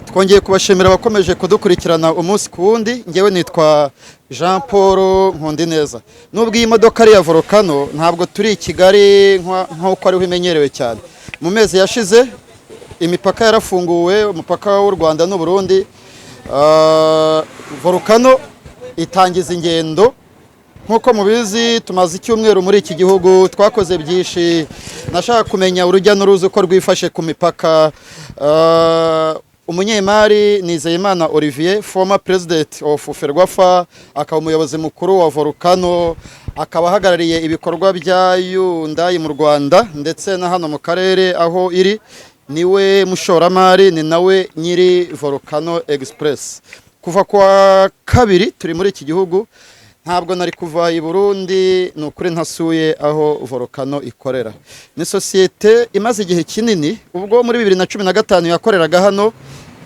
twongeye kubashimira abakomeje kudukurikirana umunsi ku wundi. Ngewe nitwa Jean Paul Nkundineza. Nubwo iyi modoka ari ya Volcano, ntabwo turi i Kigali nk'uko ariho imenyerewe cyane. Mu mezi yashize imipaka yarafunguwe, umupaka w'u Rwanda n'u Burundi. Volcano itangiza ingendo. Nkuko mubizi tumaze icyumweru muri iki gihugu, twakoze byinshi. Nashaka kumenya urujya n'uruza uko rwifashe ku mipaka. Umunyemari Nizeyimana Olivier, former president of Ferwafa, akaba umuyobozi mukuru wa Volcano, akaba ahagarariye ibikorwa bya Hyundai mu Rwanda ndetse na hano mu karere aho iri. Niwe mushoramari, ni nawe nyiri Volcano Express. Kuva kwa kabiri turi muri iki gihugu, ntabwo nari kuva i Burundi, nukuri ntasuye aho Volcano ikorera. Ni sosiyete imaze igihe kinini, ubwo muri 2015 yakoreraga hano,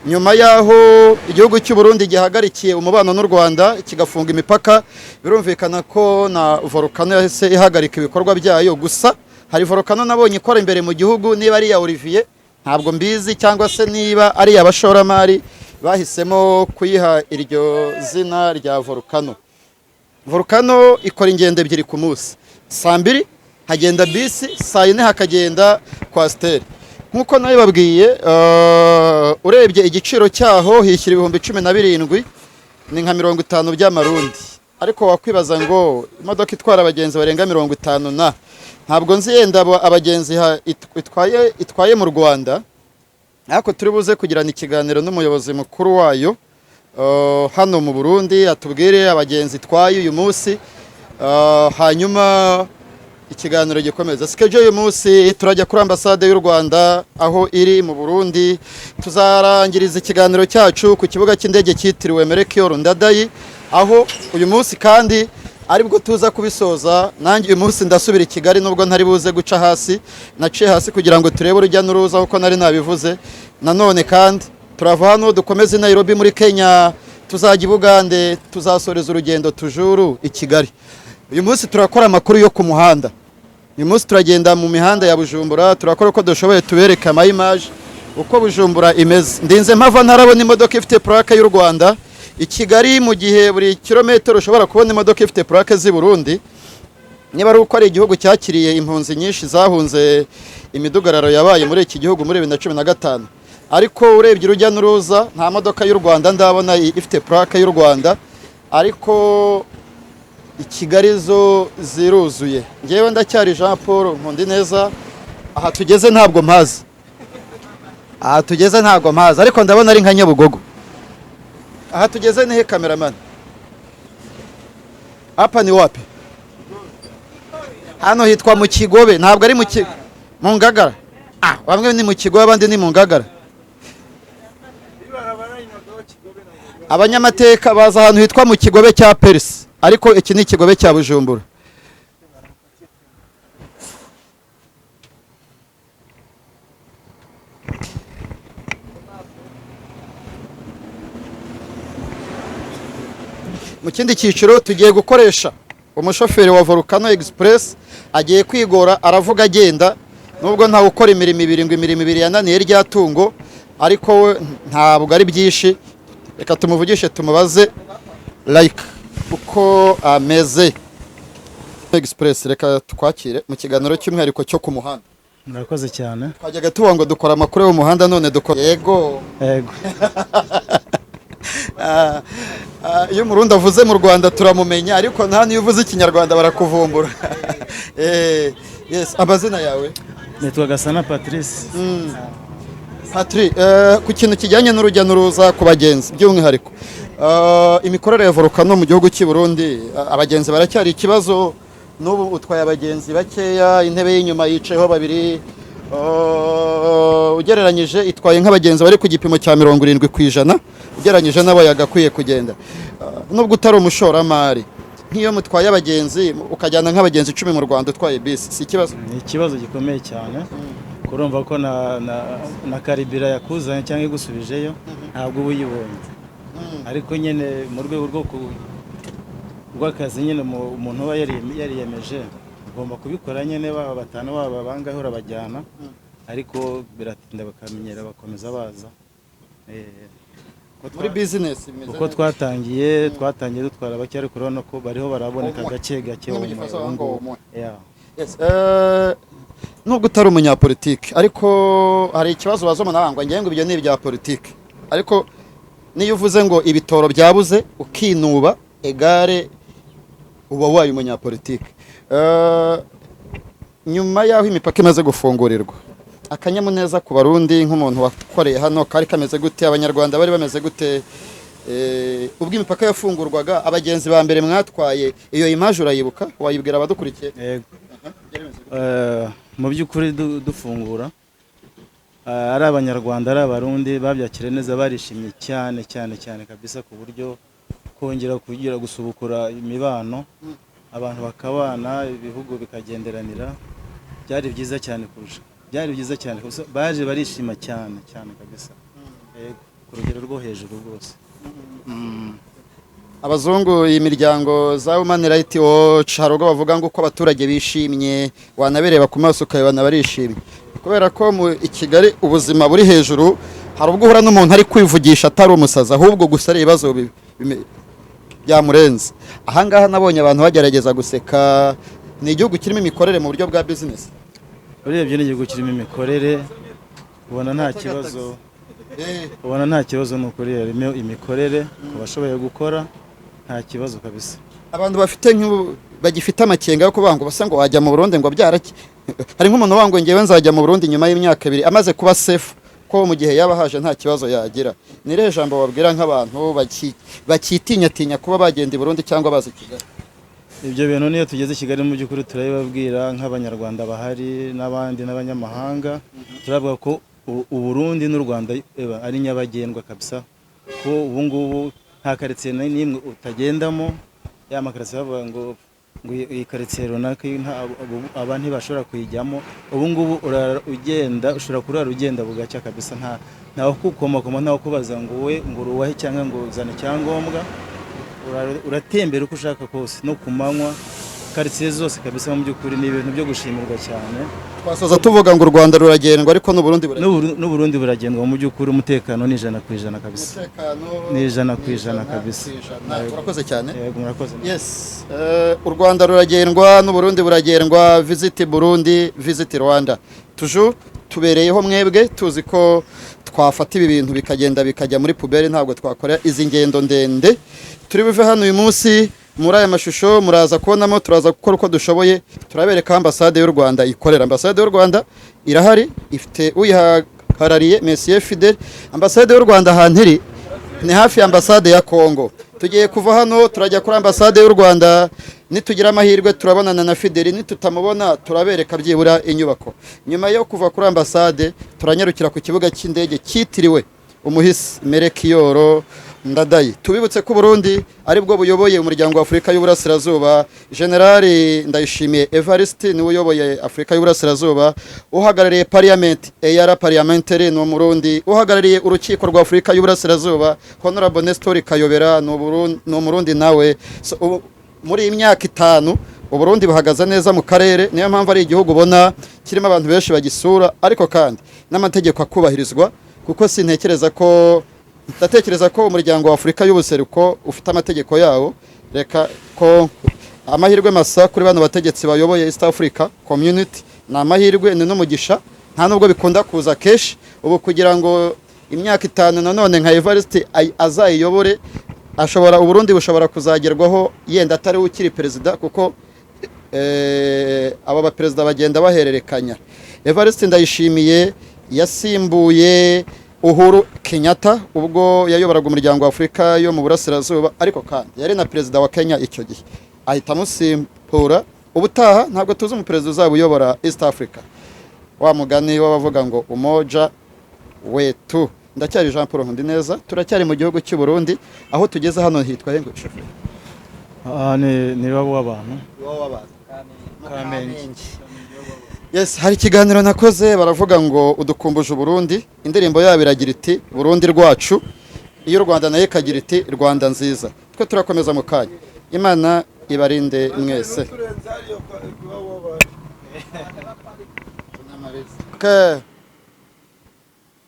nyuma yaho igihugu cy'u Burundi gihagarikiye umubano n'u Rwanda kigafunga imipaka, birumvikana ko na Volcano yahise ihagarika ibikorwa byayo. Gusa hari Volcano nabonye ikora imbere mu gihugu, niba ari ya Olivier ntabwo mbizi, cyangwa se niba ari abashoramari bahisemo kuyiha iryo zina rya Volcano. Volcano ikora ingendo ebyiri ku munsi. Saa 2 hagenda bisi, saa 4 hakagenda Coaster. Nkuko nayo babwiye, urebye igiciro cyaho hishyira 17,000 ni nka 50 by'amarundi. Ariko wakwibaza ngo imodoka itwara abagenzi barenga 50 na ntabwo nzi yenda abagenzi itwaye mu Rwanda. Ariko turi buze kugirana ikiganiro n'umuyobozi mukuru wayo hano mu Burundi, atubwire abagenzi twaye uyu munsi, hanyuma ikiganiro gikomeza. Schedule uyu munsi turajya kuri ambasade y'u Rwanda aho iri mu Burundi. Tuzarangiriza ikiganiro cyacu ku kibuga cy'indege cyitiriwe Melchior Ndadaye, aho uyu munsi kandi aribwo tuza kubisoza. Nanjye uyu munsi ndasubira i Kigali, nubwo ntari buze guca hasi, naciye hasi kugira ngo turebe urujya n'uruza uko nari nabivuze. Nanone kandi turava hano dukomeze Nairobi muri Kenya, tuzajya i Bugande, tuzasoreza urugendo tujuru i Kigali. Uyu munsi turakora amakuru yo ku muhanda. Uyu munsi turagenda mu mihanda ya Bujumbura, turakora uko dushoboye tubereka ama image uko Bujumbura imeze. Ndinze mpava ntarabona imodoka ifite plaque y'u Rwanda i Kigali, mu gihe buri kilometero ushobora kubona imodoka ifite plaque z'i Burundi. Niba ari uko ari igihugu cyakiriye impunzi nyinshi zahunze imidugararo yabaye muri iki gihugu muri 2015. Ariko urebye urujya n'uruza nta modoka y'u Rwanda ndabona ifite plaque y'u Rwanda. Ariko i Kigali zo ziruzuye. Ngewe ndacyari Jean Paul Nkundineza. Aha tugeze ntabwo mpazi, ariko ndabona ari nka Nyabugogo. Aha tugeze ni he cameraman? Hapa ni wapi? Hano hitwa mu Kigobe, ntabwo ari mu Ngagara. Bamwe ni mu Kigobe, abandi ni mu Ngagara. Abanyamateka baza ahantu hitwa mu Kigobe cya Persi, ariko iki ni Kigobe cya Bujumbura. Mu kindi cyiciro tugiye gukoresha umushoferi wa Volcano Express, agiye kwigora aravuga agenda, nubwo ntawe ukora imirimo ibiri yananiye rya tungo, ariko ntabwo ari byinshi. Reka tumuvugishe tumubaze like uko ameze. Express, reka twakire mu kiganiro cy'umwihariko cyo ku muhanda. Murakoze cyane. Twajyaga tuvuga ngo dukora amakuru yo mu muhanda, none dukora yego. Iyo umurundi avuze mu Rwanda turamumenya, ariko nta niyo uvuze ikinyarwanda barakuvumbura. Yes, amazina yawe? Nitwa Gasana Patrice. Patri, ku kintu kijyanye n'urujya n'uruza ku bagenzi by'umwihariko, imikorere ya Volcano mu gihugu cy'i Burundi, abagenzi baracyari ikibazo. N'ubu utwaye abagenzi bakeya, intebe y'inyuma yicayeho 2, ugereranyije itwaye nk'abagenzi bari ku gipimo cya 70% ugereranyije n'abo yagakwiye kugenda. Nubwo utari umushoramari, nk'iyo mutwaye abagenzi ukajyana nk'abagenzi 10 mu Rwanda utwaye bisi, si ikibazo? Ni ikibazo gikomeye cyane. Kurumva ko na karibira yakuzanye cyangwa igusubijeyo ntabwo ubuyibonye. Ariko nyine mu rwego rw'akazi nyine umuntu aba yariyemeje ugomba kubikora nyine, baba 5 baba bangahe urabajyana, ariko biratinda bakamenyera bakomeza baza. muri business bimeze uko twatangiye dutwara bake ariko urabona ko bariho baraboneka gake gake Yes, nubwo utari umunyapolitiki ariko hari ikibazo wazoma nabangwa ngiye ngo ibyo ni ibya politiki ariko niyo uvuze ngo ibitoro byabuze ukinuba egare uba wayo umunyapolitiki. Nyuma yaho imipaka imaze gufungurirwa akanyamuneza ku barundi nk'umuntu wakoreye hano kari kameze gute, abanyarwanda bari bameze gute ubwo imipaka yafungurwaga, abagenzi ba mbere mwatwaye iyo image urayibuka wayibwira abadukurikiye? Yego. Mu by'ukuri dufungura ari abanyarwanda ari abarundi babyakire neza, barishimye cyane cyane cyane kabisa, ku buryo kongera kugira gusubukura imibano abantu bakabana ibihugu bikagenderanira byari byiza cyane kurusha, byari byiza cyane baje barishima cyane cyane kabisa, ku rugero rwo hejuru rwose. Abazungu imiryango za Human Rights Watch hari ubwo bavuga ngo uko abaturage bishimye wanabereba ku maso ukabona barishimye, kubera ko i Kigali ubuzima buri hejuru. Hari ubwo uhura n'umuntu ari kwivugisha atari umusazi ahubwo gusa ari ibibazo byamurenze. Ahangaha nabonye abantu bagerageza guseka. Ni igihugu kirimo imikorere mu buryo bwa business. Urebye ni igihugu kirimo imikorere, ubona nta kibazo, ubona nta kibazo n'ukuri harimo imikorere abashoboye gukora nta kibazo kabisa. Abantu bafite bagifite amakenga yo kubanga basa ngo wajya mu Burundi ngo byaraki. Hari nk'umuntu wango ngewe nzajya mu Burundi nyuma y'imyaka 2 amaze kuba safe ko mu gihe yaba haje nta kibazo yagira. Nire jambo babwira nk'abantu bakitinya kuba bagenda i Burundi cyangwa bazi Kigali. Ibyo bintu niyo tugeze i Kigali mu by'ukuri turabibabwira nk'abanyarwanda bahari n'abandi n'abanyamahanga, turavuga ko Uburundi n'u Rwanda ari nyabagendwa kabisa, ko ubu ngubu nta karitsiye n'imwe utagendamo, ya makaritsiye bavuga ngo iyi karitsiye runaka abantu ntibashobora kuyijyamo. Ubu ngubu ushobora kurara ugenda bugacya kabisa, ntawe kukomakoma, ntawe kubaza ngo we ngo uruwahe cyangwa ngo uzane icyangombwa, uratembera uko ushaka kose no ku manywa. Karitsiye zose kabisa mu by'ukuri ni ibintu byo gushimirwa cyane. Twasoza tuvuga ngo u Rwanda ruragendwa ariko n'Uburundi buragendwa mu by'ukuri, umutekano ni 100% kabisa. Ni 100% kabisa. Urakoze cyane. Yego murakoze. Yes, u Rwanda ruragendwa n'Uburundi buragendwa. Visit Burundi, visit Rwanda. Tubereyeho mwebwe tuzi ko twafata ibi bintu bikagenda bikajya muri puberi, ntabwo twakora izi ngendo ndende. Turi buve hano uyu munsi muri aya mashusho muraza kubonamo, turaza gukora uko dushoboye turabereka ambasade y'u Rwanda ikorera. Ambasade y'u Rwanda irahari, ifite uyihagarariye Monsieur Fidel. Ambasade y'u Rwanda ahantu iri ni hafi ya ambasade ya Kongo. Tugiye kuva hano turajya kuri ambasade y'u Rwanda, nitugira amahirwe turabonana na Fidel, nitutamubona turabereka byibura inyubako. Nyuma yo kuva kuri ambasade turanyarukira ku kibuga cy'indege cyitiriwe umuhisi Melchior Ndadaye. Tubibutse ko Burundi ari bwo buyoboye umuryango wa Afrika y'Uburasirazuba. Generali Ndayishimiye Evariste niwe uyoboye Afrika y'Uburasirazuba, uhagarariye parliament EAR parliamentary no Murundi, uhagarariye urukiko rwa Afrika y'Uburasirazuba Honorable Nestor Kayobera no Murundi nawe. Muri imyaka 5 Uburundi buhagaze neza mu karere, niyo mpamvu ari igihugu ubona kirimo abantu benshi bagisura, ariko kandi n'amategeko akubahirizwa, kuko ndatekereza ko umuryango wa Afrika y'Ubuseruko ufite amategeko yawo. Reka ko amahirwe masa kuri bano bategetsi bayoboye East Africa Community, na amahirwe ni n'umugisha, nta nubwo bikunda kuza kesh. Ubu kugira ngo imyaka 5 nanone nka Evariste azayiyobore, Uburundi bushobora kuzagerwaho yenda atari ukiri perezida, kuko aba baperezida bagenda bahererekanya. Evariste Ndayishimiye yasimbuye Uhuru Kenyatta ubwo yayoboraga umuryango wa Afrika yo mu Burasirazuba, ariko kandi yari na perezida wa Kenya icyo gihe, ahita amusimpura. Ubutaha ntabwo tuzi umuperezida uzaba uyobora East Africa. Wa mugani w'abavuga ngo umoja wetu. Ndacyari Jean Paul Nkundineza, turacyari mu gihugu cy'u Burundi, aho tugeze hano hitwa hengo shefe. Ni wabo w'abantu. Kamenge. Yes, hari ikiganiro nakoze baravuga ngo udukumbuje Burundi. Indirimbo yabo iragira iti Burundi rwacu, iyo Rwanda naye kagira iti Rwanda nziza. Twe turakomeza mu kanya. Imana ibarinde mwese.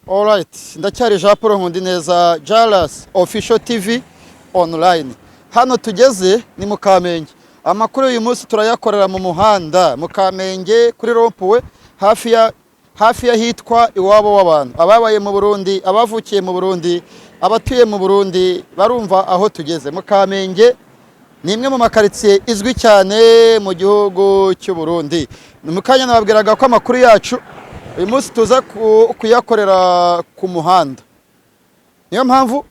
Alright, ndacyari Jean Paul Nkundineza, Jalas Official TV online. Hano tugeze ni mu Kamenge. Amakuru uyu munsi turayakorera mu muhanda mu Kamenge kuri rompuwe hafi ya hitwa iwabo w'abantu. Ababaye mu Burundi, abavukiye mu Burundi, abatuye mu Burundi barumva aho tugeze. Mu Kamenge ni imwe mu makaritsiye izwi cyane mu gihugu cy'u Burundi. Mu kanya nababwiraga ko amakuru yacu uyu munsi tuza kuyakorera ku muhanda. Niyo mpamvu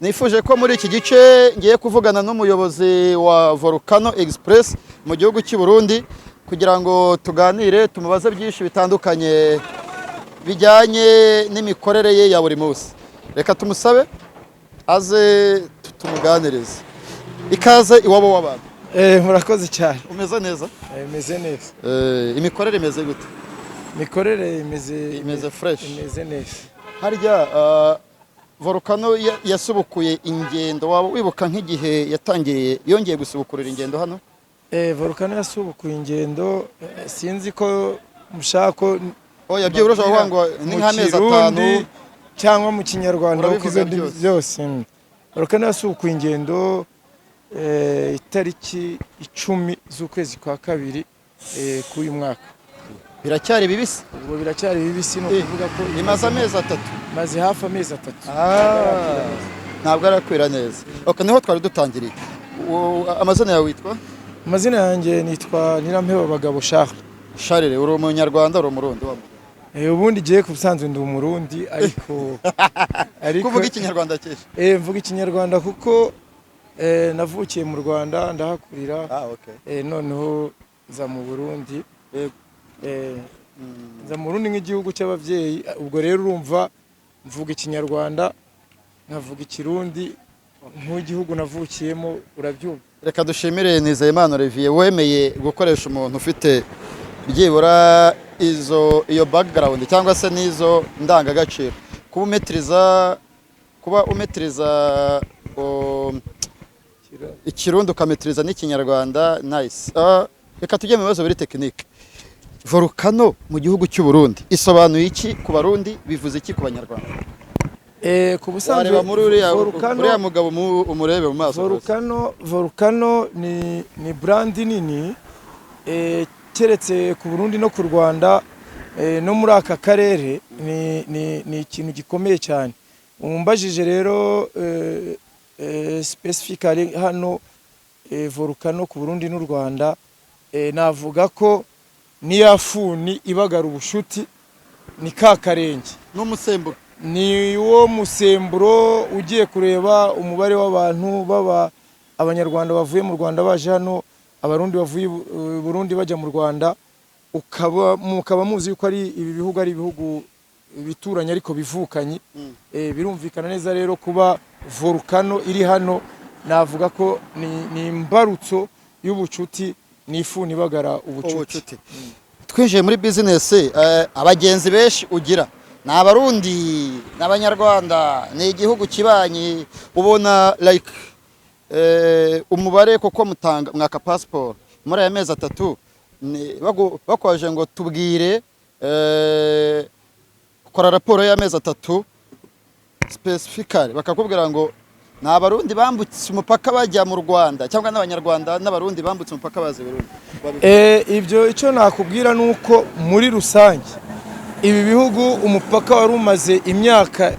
nifuje ko muri iki gice ngiye kuvugana n'umuyobozi wa Volcano Express mu gihugu cy'u Burundi kugira ngo tuganire, tumubaze byinshi bitandukanye bijyanye n'imikorere ye ya buri munsi. Reka tumusabe aze tumuganirize. Ikaze iwabo w'abantu. Murakoze cyane. Umeze neza? Imeze neza. Imikorere imeze gute? Mikorere imeze fresh. Imeze neza. Harya Volcano yasubukuye ingendo, waba wibuka nk'igihe yatangiriye yongeye gusubukurira ingendo hano? Volcano yasubukuye ingendo, sinzi ko mushaka ko oya byo urashaka kuvuga ngo ni nk'amezi 5 cyangwa mu kinyarwanda uko izo byose. Volcano yasubukuye ingendo itariki 10 z'ukwezi kwa kabiri k'uyu mwaka. Biracyari bibisi? Ubwo biracyari bibisi, no kuvuga ko imaze amezi 3. Maze hafi amezi 3. Ntabwo arakwira neza. Okay, niho twari dutangiriye. Amazina yawe witwa? Amazina yanjye nitwa Nirampeba Bagabo Charles. Charles, uri umunyarwanda uri umurundi wa? Ubundi giye kubusanzwe ndi umurundi ariko kuvuga ikinyarwanda cyesha? Mvuga ikinyarwanda kuko navukiye mu Rwanda ndahakurira. Okay. Noneho nza mu Burundi. Nza mu Burundi nk'igihugu cy'abavyeyi, ubwo rero urumva mvuga ikinyarwanda nkavuga ikirundi nk'igihugu navukiyemo, urabyumva. Reka dushimire Nizeyimana Olivier wemeye gukoresha umuntu ufite byibura iyo background cyangwa se nizo ndangagaciro, kuba umetiriza ikirundi ukametiriza n'ikinyarwanda. Nice. Reka tujye mu bibazo biri tekinike. Volcano mu gihugu cy'u Burundi isobanuye iki ku Barundi, bivuze iki ku Banyarwanda? Ku busanzwe uriya mugabo umurebe mu maso. Volcano ni brand nini keretse ku Burundi no ku Rwanda no muri aka karere, ni ikintu gikomeye cyane. Umbajije rero specifically hano Volcano ku Burundi n'u Rwanda, navuga ko ni yafuni ibagara ubushuti, ni ka karenge n'umusemburo, ni wo musemburo ugiye kureba umubare w'abantu baba abanyarwanda bavuye mu Rwanda baje hano, abarundi bavuye Burundi bajya mu Rwanda, mukaba muzi yuko ari ibi bihugu ari ibihugu bituranye ariko bivukanye. Birumvikana neza rero kuba Volcano iri hano, navuga ko ni imbarutso y'ubucuti, ni ifuni ibagara ubucuti. Twinjiye muri business, abagenzi benshi ugira ni Abarundi n'Abanyarwanda, ni igihugu kibanyi, ubona like umubare koko mutanga mwaka passport muri aya mezi 3 bakwaje ngo tubwire ukora raporo y'amezi 3 specifically, bakakubwira ngo ni Abarundi bambutse umupaka bajya mu Rwanda cyangwa n'Abanyarwanda n'Abarundi bambutse umupaka baze Burundi. Ibyo icyo nakubwira nuko muri rusange ibi bihugu umupaka wari umaze imyaka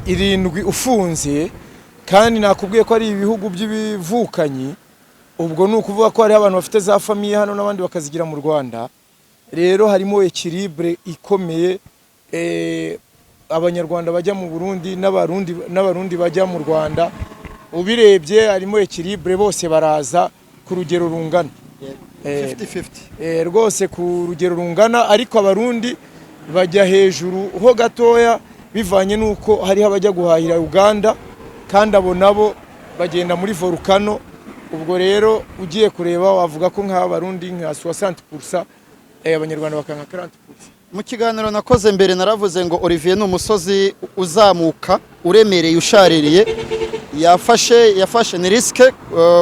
7 ufunze, kandi nakubwiye ko ari ibihugu by'ibivukanyi. Ubwo nukuvuga ko hari abantu bafite za famiye hano n'abandi bakazigira mu Rwanda. Rero harimo equilibre ikomeye, Abanyarwanda bajya mu Burundi n'Abarundi bajya mu Rwanda, ubirebye harimo equilibre, bose baraza ku rugero rungana 50-50 rwose ku rugero rungana, ariko Abarundi bajya hejuru ho gatoya bivanye nuko hariho abajya guhahira Uganda, kandi abo nabo bagenda muri Volcano. Ubwo rero ugiye kureba wavuga ko nk'Abarundi nka 60%, Abanyarwanda bakanka 40%. Mu kiganiro nakoze mbere naravuze ngo Olivier ni umusozi uzamuka uremereye ushaririye, yafashe ni riske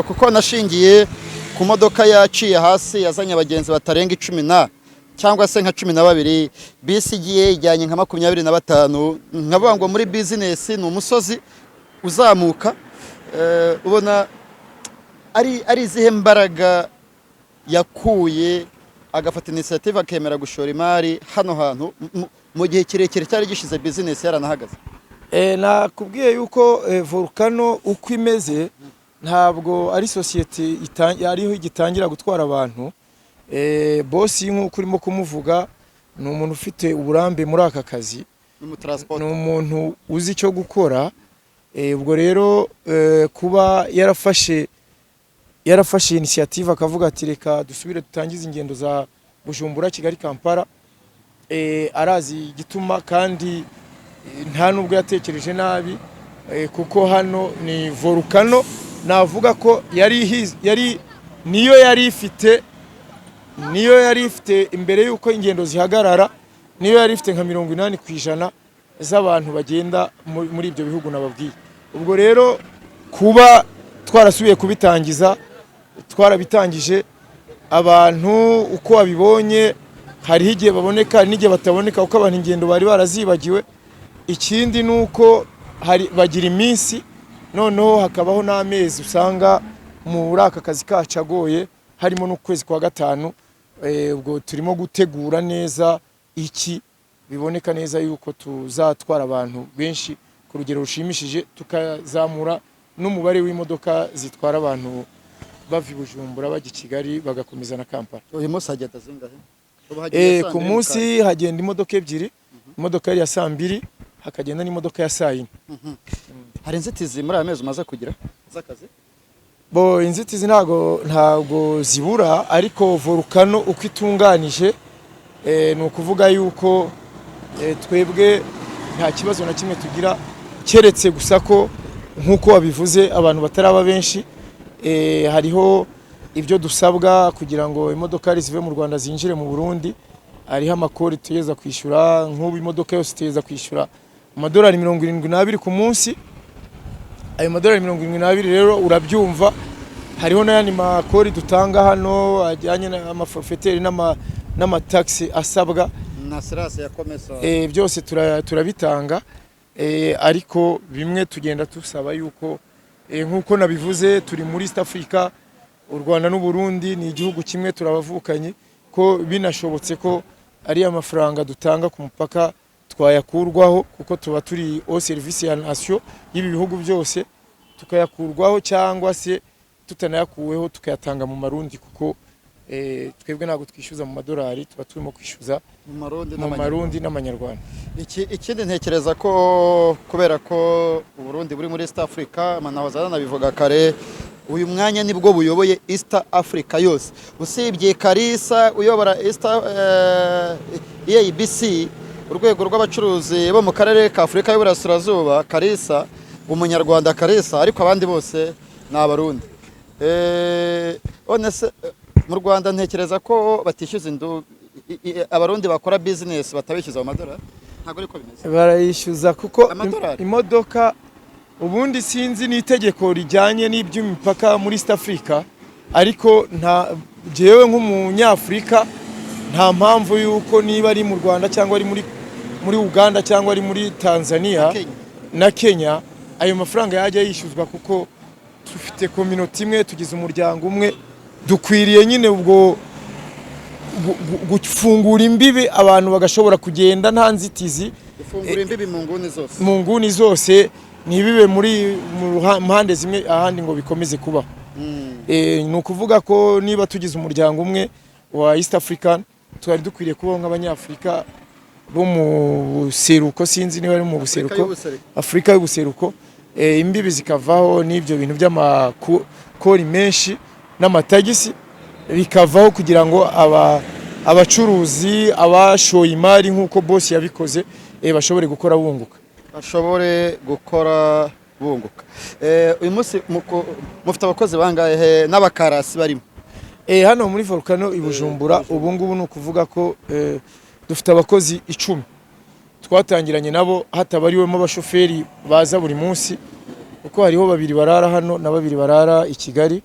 kuko nashingiye ku modoka yaciye hasi yazanye abagenzi batarenga 10 cyangwa se nka 12 bisi igiye ijyanye nka 25 nkavuga ngo muri business ni umusozi uzamuka ubona ari izihe mbaraga yakuye agafata initiative akemera gushora imari hano hantu mu gihe kirekire cyari gishize business yaranahagaze? Nakubwiye yuko Volcano uko imeze ntabwo ari sosiyete ariho igitangira gutwara abantu. Boss nk'uko urimo kumuvuga ni umuntu ufite uburambe muri aka kazi, ni umuntu uzi icyo gukora. Ubwo rero kuba yarafashe initiative akavuga ati reka dusubire dutangize ingendo za Bujumbura, Kigali, Kampala, arazi igituma kandi nta nubwo yatekereje nabi, kuko hano ni Volcano navuga ko niyo yari ifite imbere yuko ingendo zihagarara, niyo yari ifite nka 80% z'abantu bagenda muri ibyo bihugu nababwiye. Ubwo rero kuba twarasubiye kubitangiza, twarabitangije, abantu uko babibonye hari igihe baboneka n'igihe bataboneka uko abantu ingendo bari barazibagiwe. Ikindi nuko bagira iminsi, noneho hakabaho n'amezi usanga muri aka kazi kacu agoye, harimo n'ukwezi kwa gatanu. Ubwo turimo gutegura neza iki biboneka neza yuko tuzatwara abantu benshi ku rugero rushimishije, tukazamura n'umubare w'imodoka zitwara abantu bava i Bujumbura bajya i Kigali bagakomeza na Kampala. Uyu munsi hagenda zingahe? Ku munsi hagenda imodoka ebyiri, imodoka ya 2:00 hakagenda n'imodoka ya 4:00. Hari inzitizi muri aya mezi umaze kugira z'akazi? Inzitizi ntago zibura, ariko Volcano uko itunganije ni ukuvuga yuko twebwe nta kibazo na kimwe tugira, keretse gusa ko nk'uko wabivuze abantu bataraba benshi. Hariho ibyo dusabwa kugira ngo imodoka zive mu Rwanda zinjire mu Burundi, hariho amakori tugeza kwishyura. Nk'ubu imodoka yose tugeza kwishyura amadolari 72 ku munsi. Ayo madolari 72 rero urabyumva, hariho n'ayandi makori dutanga hano ajyanye n'amaforfeteri n'amataxi asabwa na serase ya komesa, byose turabitanga. Ariko bimwe tugenda tusaba yuko nk'uko nabivuze turi muri East Africa, u Rwanda n'u Burundi ni igihugu kimwe, turabavukanye, ko binashobotse ko ari amafaranga dutanga ku mupaka twayakurwaho, kuko tuba turi au service ya nation y'ibi bihugu byose, tukayakurwaho cyangwa se tutanayakuweho tukayatanga mu marundi, kuko twebwe ntabwo twishyuza mu madolari, tuba turimo kwishyuza mu marundi n'amanyarwanda. Ikindi ntekereza ko kubera ko u Burundi buri muri East Africa, manahoza nabivuga kare, uyu mwanya nibwo buyoboye East Africa yose, usibye Karisa uyobora EABC, urwego rw'abacuruzi bo mu karere ka Afurika y'Uburasirazuba. Karisa umunyarwanda Karisa, ariko abandi bose ni Abarundi. Mu Rwanda ntekereza ko batishyuza Abarundi bakora business batabishyuza mu madolari, ntabwo ariko bimeze. Barayishyuza kuko imodoka ubundi sinzi n'itegeko rijyanye n'iby'imipaka muri East Africa, ariko jewe nk'umunyafurika nta mpamvu yuko niba ari mu Rwanda cyangwa ari muri Uganda cyangwa ari muri Tanzania na Kenya ayo mafaranga yajya yishyuzwa, kuko dufite community imwe, tugize umuryango umwe, dukwiriye nyine ubwo gufungura imbibi abantu bagashobora kugenda nta nzitizi. Gufungura imbibi mu nguni zose, ntibibe muri mpande zimwe ahandi ngo bikomeze kubaho. Ni ukuvuga ko niba tugize umuryango umwe wa East African, twari dukwiriye kubaho nk'abanyafurika bo mu buseruko, sinzi niba ari mu buseruko, Afurika y'ubuseruko, imbibi zikavaho n'ibyo bintu by'amakori menshi n'amatagisi bikavaho, kugira ngo abacuruzi, abashoye imari nk'uko boss yabikoze, bashobore gukora bunguka. Uyu munsi mufite abakozi bangahe n'abakarasi barimo? Hano muri Volcano i Bujumbura ubu ngubu ni ukuvuga ko dufite abakozi 10. Twatangiranye nabo hatabariwemo abashoferi baza buri munsi, kuko hariho 2 barara hano na 2 barara i Kigali.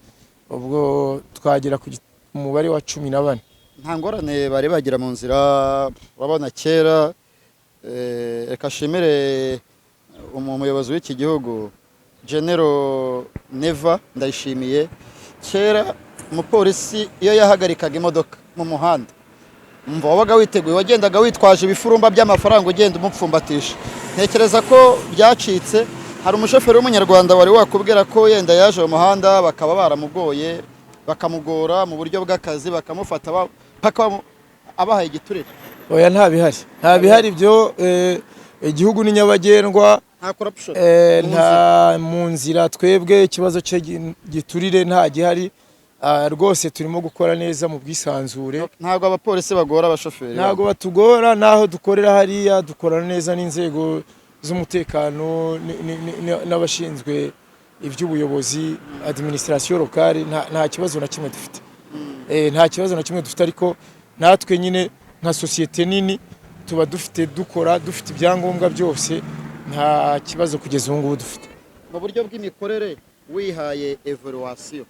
Ubwo twagera ku umubare wa 14. nta ngorane bari bagira mu nzira urabona kera reka nshimire umuyobozi w'iki gihugu General Neva Ndayishimiye kera umupolisi iyo yahagarikaga imodoka mu muhanda umva wabaga witeguye wagendaga witwaje ibifurumba by'amafaranga ugenda umupfumbatisha ntekereza ko byacitse hari umushoferi w'umunyarwanda wari wakubwira ko yenda yaje mu muhanda bakaba baramugoye bakamugora mu buryo bw'akazi bakamufata paka abahaye igiturire oya nta bihari ibyo igihugu ni nyabagendwa nta corruption nta mu nzira twebwe ikibazo cyo giturire nta gihari rwose turimo gukora neza mu bwisanzure ntabwo abapolisi bagora abashoferi ntabwo batugora naho dukorera hariya dukorana neza n'inzego z'umutekano n'abashinzwe iby'ubuyobozi administration locale nta kibazo na kimwe dufite nta kibazo na kimwe dufite ariko natwe nyine nka societe nini tuba dufite ibyangombwa byose nta kibazo kugeza ubu ngubu dufite mu buryo bw'imikorere wihaye evaluation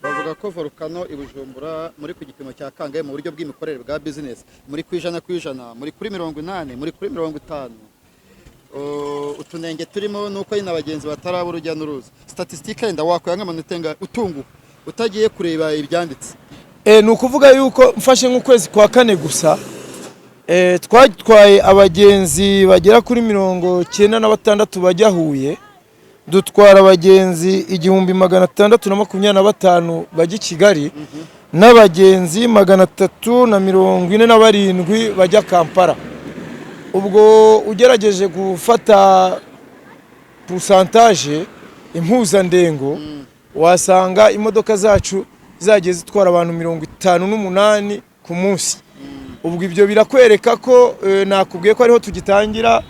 bavuga ko Volcano i Bujumbura muri ku gipimo cya kangahe mu buryo bw'imikorere bwa business muri ku ijana muri kuri 80 muri kuri 50 utunenge turimo nuko nyine abagenzi bataraba urujya n'uruza statistique yenda wakoya nk'amanota utungu utagiye kureba ibyanditse ni ukuvuga yuko mfashe nk'ukwezi kwa kane gusa twatwaye abagenzi bagera kuri 96 bajya Huye dutwara abagenzi 1625 bajya Kigali n'abagenzi 347 bajya Kampala ubwo ugerageje gufata pourcentage impuzandengo wasanga imodoka zacu zagiye zitwara abantu 58 ku munsi ubwo ibyo birakwereka ko nakubwiye ko ariho tugitangira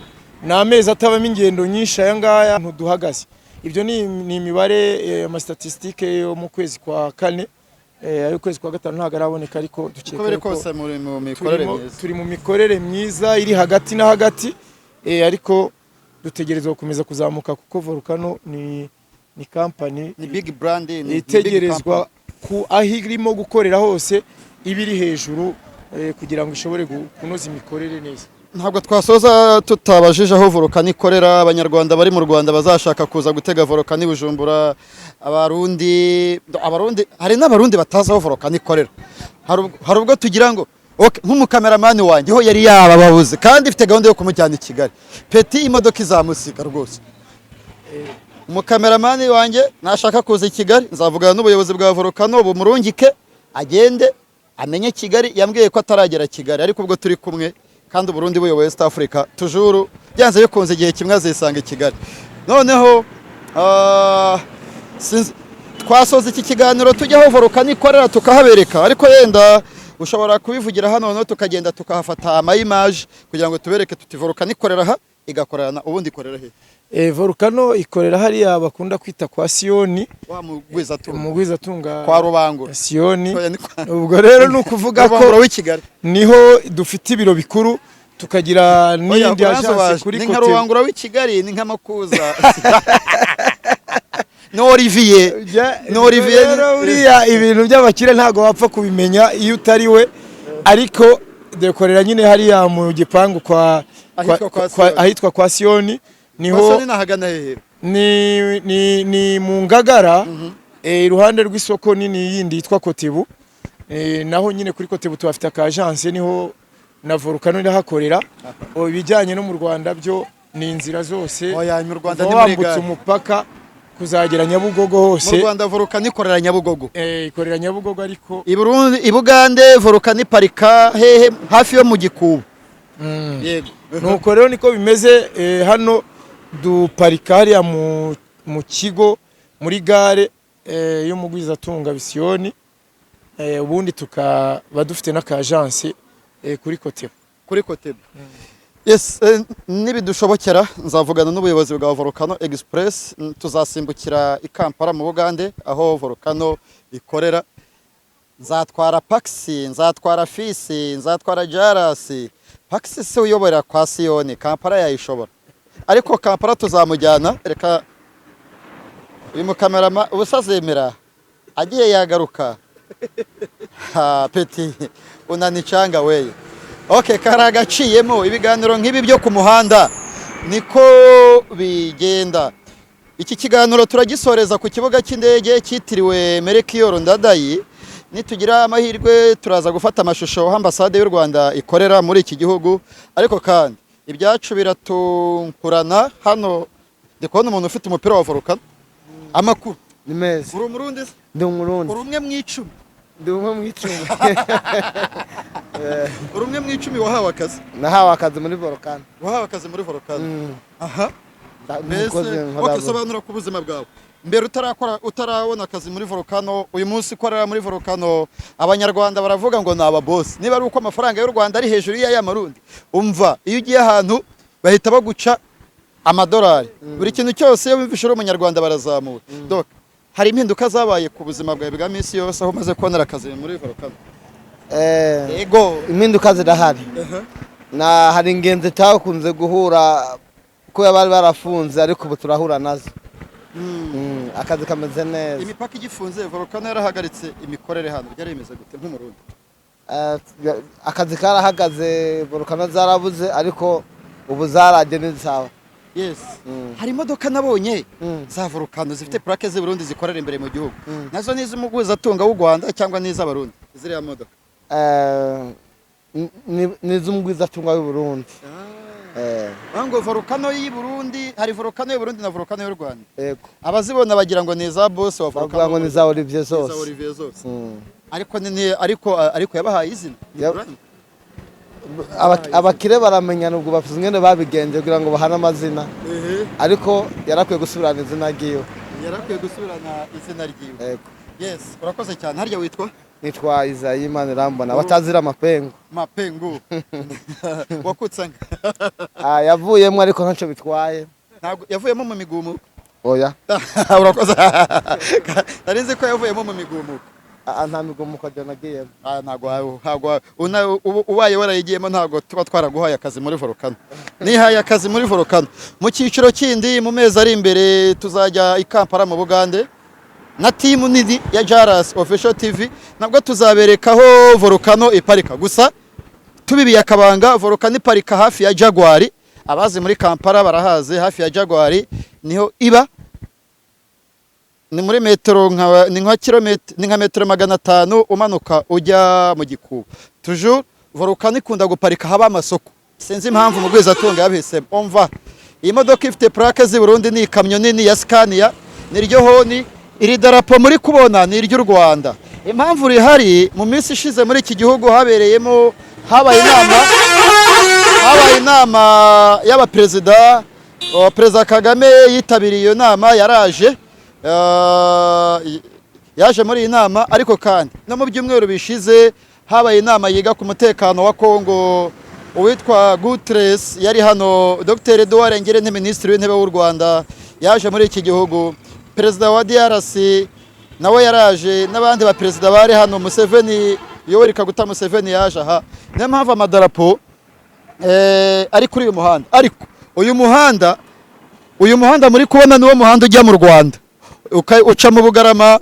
n'amezi atabamo ingendo nyinshi aya ngaya ntuduhagaze ibyo ni imibare ama statistique yo mu kwezi kwa kane ayo kwezi kwa gatanu ntago araboneka ariko dukeka ko turi mu mikorere myiza iri hagati na hagati ariko dutegerezwa gukomeza kuzamuka kuko Volcano ni company ni big brand ni itegerezwa ku ahirimo gukorera hose ibiri hejuru kugira ngo ishobore kunoza imikorere neza ntabwo twasoza tutabajije aho Volcano ikorera abanyarwanda bari mu Rwanda bazashaka kuza gutega Volcano i Bujumbura abarundi hari n'abarundi batazi aho Volcano ikorera hari ubwo tugira ngo nk'umukameramani wanjye ho yari yabababuze kandi ifite gahunda yo kumujyana i Kigali peti imodoka izamusika rwose umukameramani wanjye nashaka kuza i Kigali nzavugana n'ubuyobozi bwa Volcano bumurungike agende amenye Kigali yambwiye ko ataragera Kigali ariko ubwo turi kumwe kandi Burundi buyoboye West Africa tujuru byanze bikunze igihe kimwe azisanga i Kigali noneho twasoza iki kiganiro tujyaho Volcano ikorera tukahabereka ariko yenda ushobora kubivugira hano no tukagenda tukahafata ama image kugira ngo tubereke tuti Volcano ikorera ha igakorana ubundi ikorera he Volcano ikorera hariya bakunda kwita kwa Sioni wa mugwizatunga kwa Rubango Sioni ubwo rero nukuvuga ko niho dufite ibiro bikuru tukagira n'indi agence kuri kote ni Rubangura w'i Kigali ni nk'amakuza no Olivier uriya ibintu by'abakire ntago wapfa kubimenya iyo utari we ariko dekorera nyine hariya mu gipangu ahitwa kwa Sioni niho ni mu Ngagara iruhande rw'isoko nini yindi yitwa Kotebu naho nyine kuri Kotebu tubafite ka agence niho na Volcano irahakorera ibijyanye no mu Rwanda byo ni inzira zose wambutse umupaka kuzagera Nyabugogo hose mu Rwanda Volcano ikorera Nyabugogo ikorera Nyabugogo ariko i Burundi i Bugande Volcano iparika hehe hafi yo mu Gikubu yego nuko rero niko bimeze hano duparika hariya mu kigo muri gare yo mu Gwizatunga Bisiyoni ubundi tukaba dufite n'aka agence kuri Kotebu yes nibidushobokera nzavugana n'ubuyobozi bwa Volcano Express tuzasimbukira i Kampala mu Bugande aho Volcano ikorera nzatwara Paxi nzatwara Fisi nzatwara Jarasi Paxi se uyobora kwa Sioni Kampala yayishobora ariko Kampala tuzamujyana reka uyu mukamerama ubusazemera agiye yagaruka ha peti unanicanga weye. Okay, karagaciyemo ibiganiro nk'ibi byo ku muhanda niko bigenda. Iki kiganiro turagisoreza ku kibuga cy'indege cyitiriwe Melchior Ndadaye. Nitugira amahirwe turaza gufata amashusho aho ambasade y'u Rwanda ikorera muri iki gihugu, ariko kandi ibyacu biratunkurana hano. Ndikubona umuntu ufite umupira wa Volcano. Amakuru ni meza. Uri umurundi? Ndi umurundi. Uri umwe mu 10. Ndi umwe mu 10. Uri umwe mu 10 wahawe akazi? Nahawe akazi muri Volcano. Wahawe akazi muri Volcano. Aha. Mbese okay, sobanura ku buzima bwawe. Mbere utarabona akazi muri Volcano, uyu munsi ukorera muri Volcano, abanyarwanda baravuga ngo naba boss. Niba ari uko amafaranga y'u Rwanda ari hejuru y'amarundi. Umva, iyo ugiye ahantu bahita baguca amadolari. Buri kintu cyose iyo wumvise uri umunyarwanda barazamura. Donc hari impinduka zabaye ku buzima bwawe bwa minsi yose aho umaze kubonera akazi muri Volcano? Ego, impinduka zirahari. Na hari ingenzi takunze guhura ko bari barafunze, ariko ubu turahura nazo. Akazi kameze neza. Imipaka igifunze, Volcano yarahagaritse imikorere hano. Byari bimeze gute nk'umurundi? Akazi karahagaze, Volcano zarabuze, ariko ubu zaragenda sawa. Yes. Hari imodoka nabonye za Volcano zifite plaque z'i Burundi zikorera imbere mu gihugu. Nazo ni iz'umuguzi atunga w'u Rwanda cyangwa ni iz'abarundi? Ziriya modoka. Ni iz'umuguzi atunga w'u Burundi. Ngo Volcano y'i Burundi, hari Volcano y'u Burundi na Volcano y'u Rwanda. Yego. Abazibona bagira ngo ni za boss wa Volcano. Bavuga ngo ni za Olivier zose. Za Olivier zose. Ariko yabahaye izina. Abakire baramenyana ubwo bavuze ngene babigenje kugira ngo bahana amazina. Ariko yarakwiye gusubirana izina ryiwe. Yarakwiye gusubirana izina ryiwe. Yego. Yes, urakoze cyane. Harya witwa? Nitwa Isayi Imana Irambona, batazira Mapengo. Mapengo. Wakutsanga. Yavuyemo ariko ntaco bitwaye. Ntabwo yavuyemo mu migumu. Oya. Urakoze. Narize ko yavuyemo mu migumu. Nta migumu ko nagiyemo. Ntabwo ubaye warayigiyemo ntabwo tuba twaraguhaye akazi muri Volcano. Nihaye akazi muri Volcano. Mu cyiciro kindi mu mezi ari imbere tuzajya i Kampala mu Bugande na timu nidi ya Jaras Official TV, nabwo tuzaberekaho Volcano iparika. Gusa tubibiye akabanga, Volcano iparika hafi ya Jaguar. Abazi muri Kampala barahaze, hafi ya Jaguar niho iba. Ni muri metero ni nka kilometero, ni nka metero 500 umanuka ujya mu Gikubu. Toujours Volcano ikunda guparika haba amasoko. Sinzi impamvu mugwiza atunga yabise. Umva, iyi modoka ifite plaque z'i Burundi, ni ikamyo nini ya Scania, niryo honi. Iri darapo muri kubona ni iry'u Rwanda. Impamvu rihari, mu minsi ishize muri iki gihugu habaye inama y'abaperezida. Perezida Kagame yitabiriye iyo nama, yaje muri iyi nama, ariko kandi no mu byumweru bishize habaye inama yiga ku mutekano wa Kongo. Uwitwa Guterres yari hano, Dr. Edouard Ngirente, Minisitiri w'Intebe w'u Rwanda, yaje muri iki gihugu. Perezida wa DRC nawe yaraje, n'abandi ba perezida bari hano. Museveni, Yoweri Kaguta Museveni yaje aha. Niyo mpamvu amadarapo ari kuri uyu muhanda. Ariko uyu muhanda muri kubona niwo muhanda ujya mu Rwanda. Uca mu Bugarama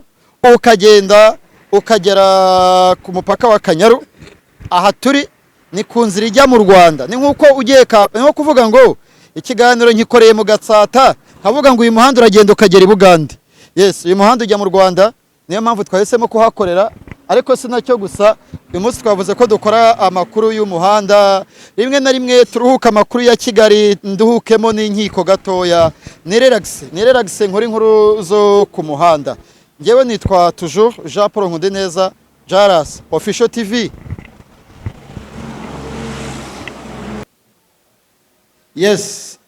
ukagenda ukagera ku mupaka wa Kanyaru. Aha turi ni ku nzira ijya mu Rwanda. Ni nkuko nko kuvuga ngo ikiganiro nkikoreye mu Gatsata, havuga ngo uyu muhanda uragenda ukagera i Bugande. Yes, uyu muhanda ujya mu Rwanda, niyo mpamvu twahisemo kuhakorera. Ariko sinacyo gusa, uyu munsi twavuze ko dukora amakuru y'umuhanda. Rimwe na rimwe turuhuka amakuru ya Kigali, nduhukemo n'inkiko gatoya. Ni relax nkuri inkuru zo ku muhanda. Ngewe nitwa toujours Jean Paul Nkundineza, Jaras Official TV. Yes,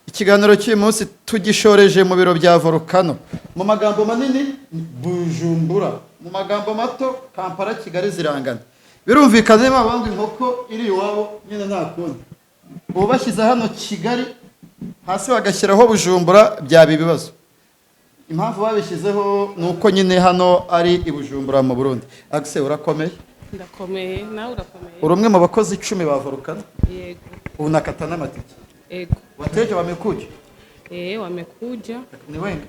ikiganiro cy'uyu munsi tugishoreje mu biro bya Volcano. Mu magambo manini Bujumbura, mu magambo mato Kampala, Kigali zirangana. Birumvikana niba abandi inkoko iri iwabo nyine nta kundi. Ubu bashyize hano Kigali hasi bagashyiraho Bujumbura, byaba ibibazo. Impamvu babishyizeho ni uko nyine hano ari i Bujumbura mu Burundi. Agse, urakomeye? Ndakomeye, nawe urakomeye. Uri umwe mu bakozi 10 ba Volcano? Yego. Unakata n'amatike? Yego. Wateja wamekuja? Wamekuja. Ni wengi?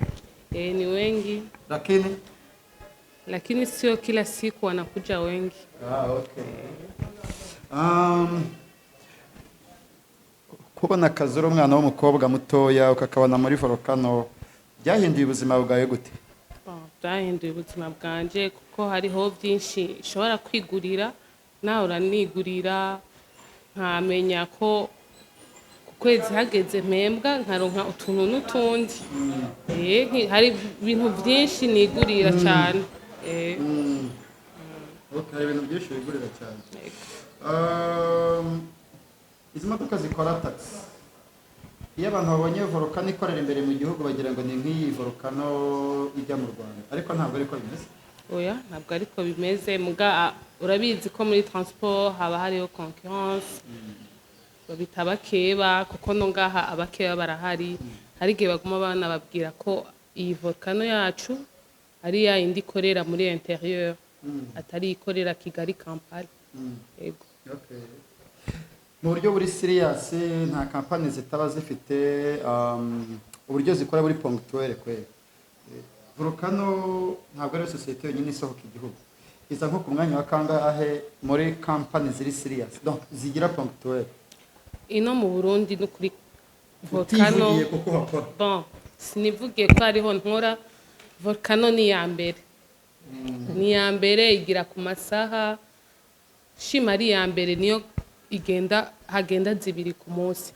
Ni wengi. Lakini lakini sio kila siku wanakuja wengi. Okay. Kubona Kazura umwana w'umukobwa mutoya ukakabona muri volcano byahinduye ubuzima bwawe gute? Byahinduye ubuzima bwanje kuko hariho byinshi nshobora kwigurira, nawe uranigurira, nkamenya ko ku kwezi hageze mpembwa nkaronka utuntu n'utundi. Hari ibintu byinshi nigurira cyane. Okay, hari ibintu byinshi wigurira cyane. Izi modoka zikora taxi, iyo abantu babonye volcano ikorera imbere mu gihugu bagira ngo ni nk'iyi volcano ijya mu Rwanda, ariko ntabwo ariko bimeze. Oya, ntabwo ariko bimeze, muga urabizi ko muri transport haba hariho concurrence, babita abakeba kuko no ngaha abakeba barahari. Hari igihe baguma banababwira ko iyi volcano yacu ari ya indi ikorera muri interieur, atari ikorera Kigali Kampala. Yego. Okay. Mu buryo buri serious, nta kampani zitaba zifite uburyo zikora buri ponctuel kweli. Volcano ntabwo ari societe yonyine isohoka igihugu, iza nko ku mwanya wa kangahe muri kampani ziri serious donc zigira ponctuel. Ino mu Burundi no kuri volcano, bon sinivugiye ko hariho nkora volcano ni ya mbere, ni ya mbere igira ku masaha shima, ari ya mbere niyo hagenda zibiri ku munsi.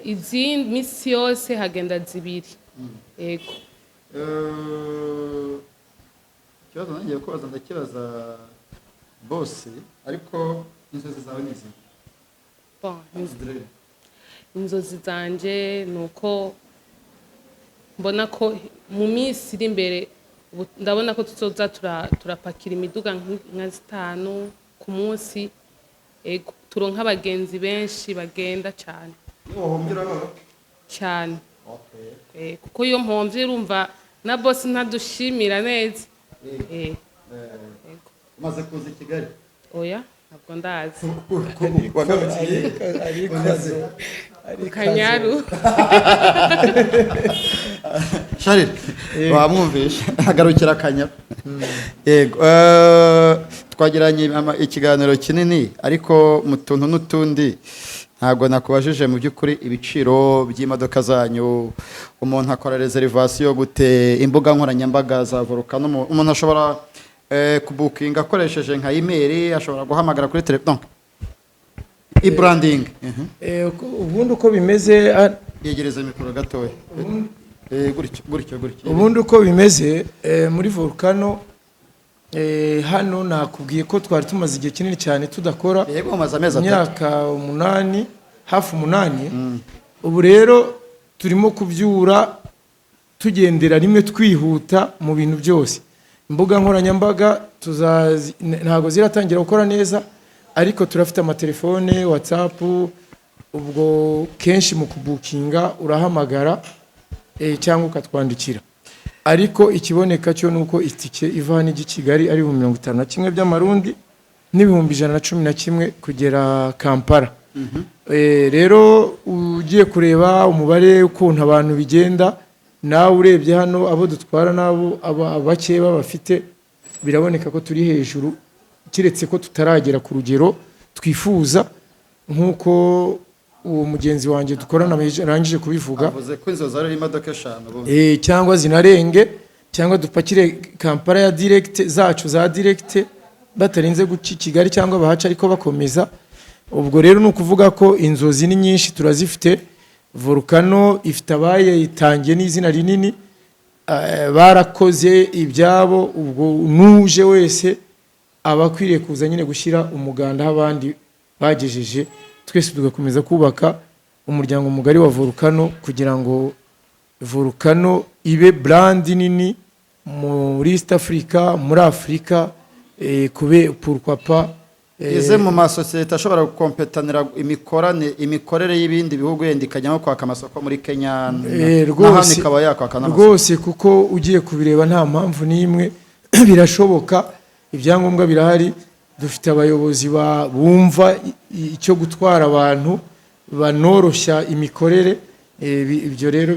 Izindi misi yose hagenda zibiri. Yego. Ikibazo nangiye kubaza ndakibaza bose, ariko inzozi zawe ni izihe? Inzozi zanje ni uko mbona ko mu minsi iri imbere ndabona ko tuzoza turapakira imiduga nka 5 ku munsi. Ego, turonka abagenzi benshi bagenda cyane. Cyane. Okay. Kuko iyo mpomvye urumva na boss ntadushimira neza. Ego. Umaze kuza i Kigali? Oya, ntabwo ndazi. Kanyaru. Sharire, wamwumvisha agarukira Kanyaru. Yego. Twagiranye ikiganiro kinini, ariko mu tuntu n'utundi ntabwo nakubajije mu by'ukuri ibiciro by'imodoka zanyu. Umuntu akora reservation gute? Imbuga nkoranyambaga za volcano umuntu ashobora kubukinga akoresheje nka email, ashobora guhamagara kuri telefone, e-branding. Ubundi uko bimeze, yegereza mikoro gatoya. Gutyo. Ubundi uko bimeze muri volcano, hano nakubwiye ko twari tumaze igihe kinini cyane tudakora. Yego, umaze amezi 3, imyaka 8, hafi 8. Ubu rero turimo kubyura tugendera rimwe, twihuta mu bintu byose. Imbuga nkoranyambaga ntago ziratangira gukora neza, ariko turafite amatelefone, WhatsApp. Ubwo kenshi mu kubukinga urahamagara cyangwa ukatwandikira, ariko ikiboneka cyo nuko itike ivana ijya Kigali ari 51 by'amarundi n'ibihumbi 111 kugera Kampala. Rero ugiye kureba umubare ukuntu abantu bigenda, nawe urebye hano abo dutwara nabo abakeba bafite, biraboneka ko turi hejuru, kiretse ko tutaragera ku rugero twifuza, nkuko uwo mugenzi wanjye dukorana arangije kubivuga. Avuze ko inzozi ari imodoka 5 cyangwa zinarenge, cyangwa dupakire Kampala ya direct zacu za direct batarinze guca Kigali cyangwa bahaca ariko bakomeza. Ubwo rero ni ukuvuga ko inzozi ni nyinshi turazifite. Volcano ifite abayitangiye n'izina rinini, barakoze ibyabo. Ubwo nuje wese abakwiriye kuza nyine gushyira umuganda abandi bagejeje, twese tugakomeza kubaka umuryango mugari wa Volcano kugira ngo Volcano ibe brand nini muri East Africa, muri Afrika, pourquoi pas ize mu masosiyete ashobora gukompetanira imikorere y'ibindi bihugu yendikanya nko kwaka amasoko muri Kenya n'ahandi kaba yakwaka n'amasoko rwose, kuko ugiye kubireba nta mpamvu n'imwe birashoboka, ibyangombwa birahari. Dufite abayobozi bumva icyo gutwara abantu, banoroshya imikorere. Ibyo rero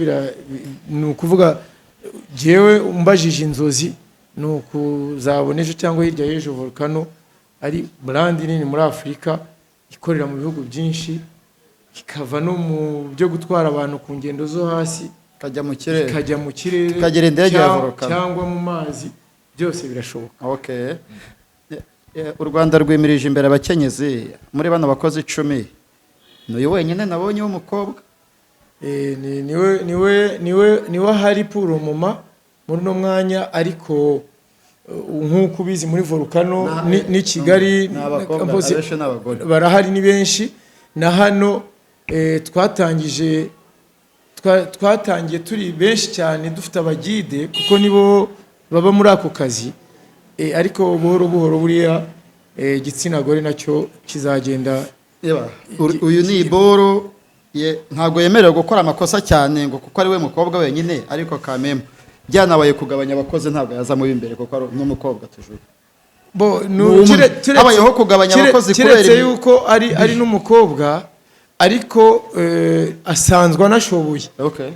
ni ukuvuga jewe umbajije inzozi ni ukuzabona ejo cyangwa hirya y'ejo volcano ari brand nini muri Afurika ikorera mu bihugu byinshi, ikava no mu byo gutwara abantu ku ngendo zo hasi kajya mu kirere, ikagera indege ya volcano cyangwa mu mazi, byose birashoboka. Okay. U Rwanda rwimirije imbere abakenyezi muri bano bakozi 10 n'uyu wenyine nabonye w'umukobwa. niwe hari pour moma muri no mwanya, ariko nk'uko ubizi muri volcano ni Kigali barahari ni benshi, na hano twatangiye turi benshi cyane dufite abagide kuko nibo baba muri ako kazi, ariko buhoro buhoro buriya igitsina gore nacyo kizagenda. Uyu ni Iboro ntabwo yemerewe gukora amakosa cyane ngo kuko ari we mukobwa wenyine, ariko kameme byanabaye kugabanya abakozi ntabwo yazamo imbere kuko ari n'umukobwa tujuru. Habayeho kugabanya abakozi kubera yuko ari n'umukobwa, ariko asanzwe anashoboye.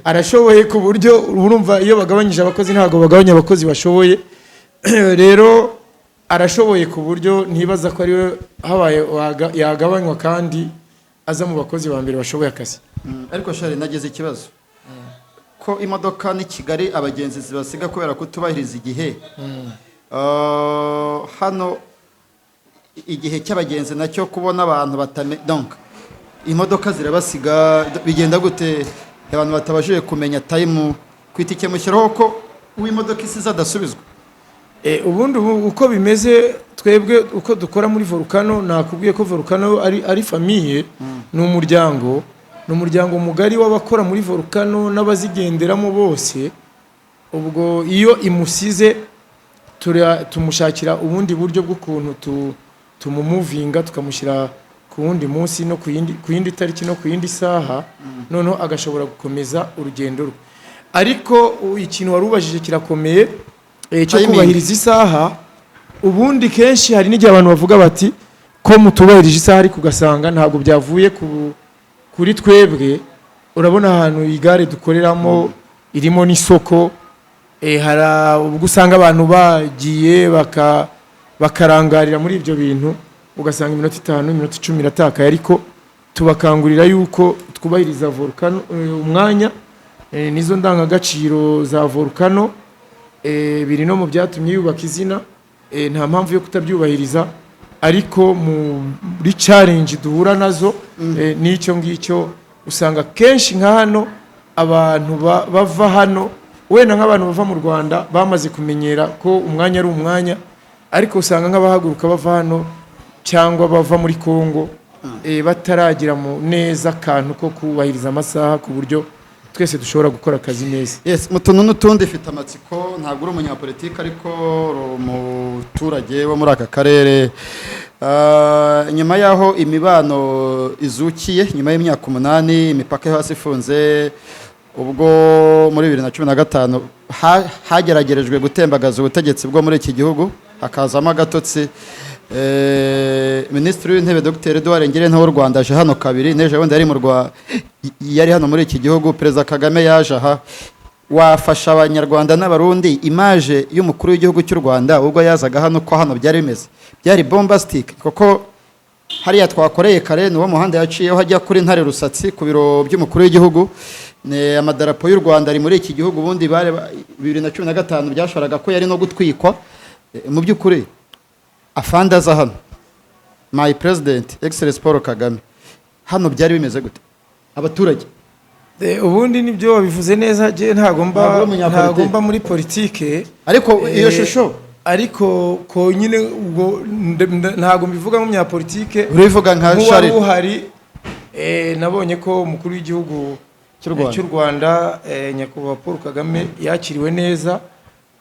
Arashoboye ku buryo urumva iyo bagabanyije abakozi ntabwo bagabanya abakozi bashoboye, rero arashoboye ku buryo ntibaza ko ari we habaye yagabanywa kandi aza mu bakozi ba mbere bashoboye akazi. Ariko shari nagize ikibazo ko imodoka ni Kigali abagenzi zibasiga kubera kutubahiriza igihe. Hano igihe cy'abagenzi nacyo kubona abantu donc imodoka zirabasiga bigenda gute abantu batabashije kumenya time kwitike mushyiraho ko uw'imodoka isize adasubizwa. Ubundi uko bimeze twebwe uko dukora muri volcano, nakubwiye ko volcano ari famille, ni umuryango mugari w'abakora muri volcano n'abazigenderamo bose. Ubwo iyo imusize tumushakira ubundi buryo bw'ukuntu tumumuvinga tukamushyira ku wundi munsi no ku yindi tariki no ku yindi saha, noneho agashobora gukomeza urugendo rwe. Ariko ikintu warubajije kirakomeye cyo kubahiriza isaha. Ubundi kenshi hari n'igihe abantu bavuga bati ko mutubahirije isaha, ariko ugasanga ntabwo byavuye kuri twebwe. Urabona ahantu igare dukoreramo irimo n'isoko, hari ubwo usanga abantu bagiye bakarangarira muri ibyo bintu, ugasanga iminota 5 iminota 10 iratakaye. Ariko tubakangurira yuko twubahiriza volcano umwanya, nizo ndangagaciro za volcano biri no mu byatumye yubaka izina. Nta mpamvu yo kutabyubahiriza, ariko muri challenge duhura nazo n'icyo ngicyo usanga kenshi nka hano abantu bava hano, wenda nk'abantu bava mu Rwanda bamaze kumenyera ko umwanya ari umwanya, ariko usanga nk'abahaguruka bava hano cyangwa bava muri Kongo bataragira mu neza akantu ko kubahiriza amasaha ku buryo twese dushobora gukora akazi neza. Yes, mutuntu n'utundi ifite amatsiko, ntabwo uri umunyapolitiki ariko umuturage wo muri aka karere. Nyuma yaho imibano izukiye nyuma y'imyaka 8 imipaka yo hasi ifunze, ubwo muri 2015 hageragerejwe gutembagaza ubutegetsi bwo muri iki gihugu, hakazamo agatotsi. Minisitiri w'intebe Dr. Edouard Ngirente w'u Rwanda aje hano kabiri, neje wenda yari hano muri iki gihugu. Perezida Kagame yaje aha. Wafasha abanyarwanda n'abarundi image y'umukuru w'igihugu cy'u Rwanda ubwo yazaga hano ko hano byari bimeze? Byari bombastic kuko hariya twakoreye kare n'uwo muhanda yaciyeho hajya kuri Ntare Rusatsi ku biro by'umukuru w'igihugu. Amadarapo y'u Rwanda ari muri iki gihugu, ubundi bare 2015 byashoraga ko yari no gutwikwa. Mu by'ukuri afanda za hano my president excellence Paul Kagame, hano byari bimeze gute abaturage? Ubundi nibyo wabivuze neza, je ntagomba muri politike, ariko iyo shusho ariko ko nyine ubwo ntago mbivuga mu munyapolitike, urivuga nka Shari uhari. Nabonye ko umukuru w'igihugu cy'u Rwanda nyakubahwa Paul Kagame yakiriwe neza,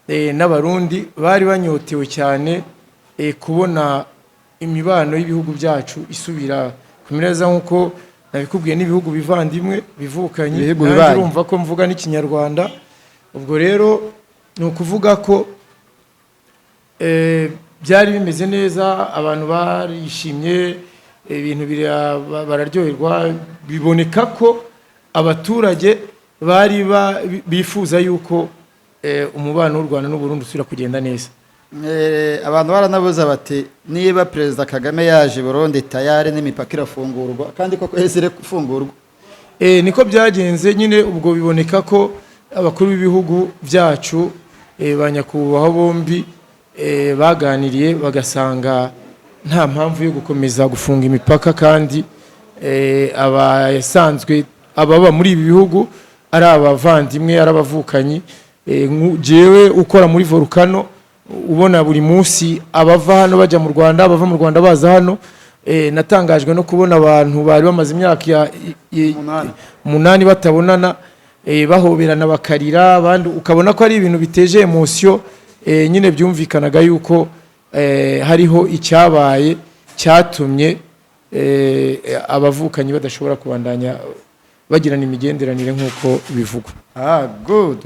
n'abarundi bari banyotewe cyane kubona imibano y'ibihugu byacu isubira kumereza nk'uko nabikubwiye n'ibihugu bivandimwe bivukanye. Urumva ko mvuga n'ikinyarwanda, ubwo rero ni ukuvuga ko byari bimeze neza, abantu barishimye, ibintu bararyoherwa. Biboneka ko abaturage bari bifuza yuko umubano w'u Rwanda n'u Burundi usubira kugenda neza. Abantu baranabuza bati niba Perezida Kagame yaje i Burundi tayari n'imipaka irafungurwa kandi koko yahise gufungurwa. Niko byagenze nyine, ubwo biboneka ko abakuru b'ibihugu byacu ba nyakubahwa bombi baganiriye bagasanga nta mpamvu yo gukomeza gufunga imipaka, kandi abasanzwe ababa muri ibi bihugu ari abavandimwe, ari abavukanyi. Jewe ukora muri Volcano ubona buri munsi abava hano bajya mu Rwanda, abava mu Rwanda baza hano. Natangajwe no kubona abantu bari bamaze imyaka 8 batabonana, bahoberana bakarira, abandi ukabona ko ari ibintu biteje emotion. Nyine byumvikanaga yuko hariho icyabaye cyatumye abavukanyi badashobora kubandanya bagirana imigenderanire nk'uko bivugwa. Good.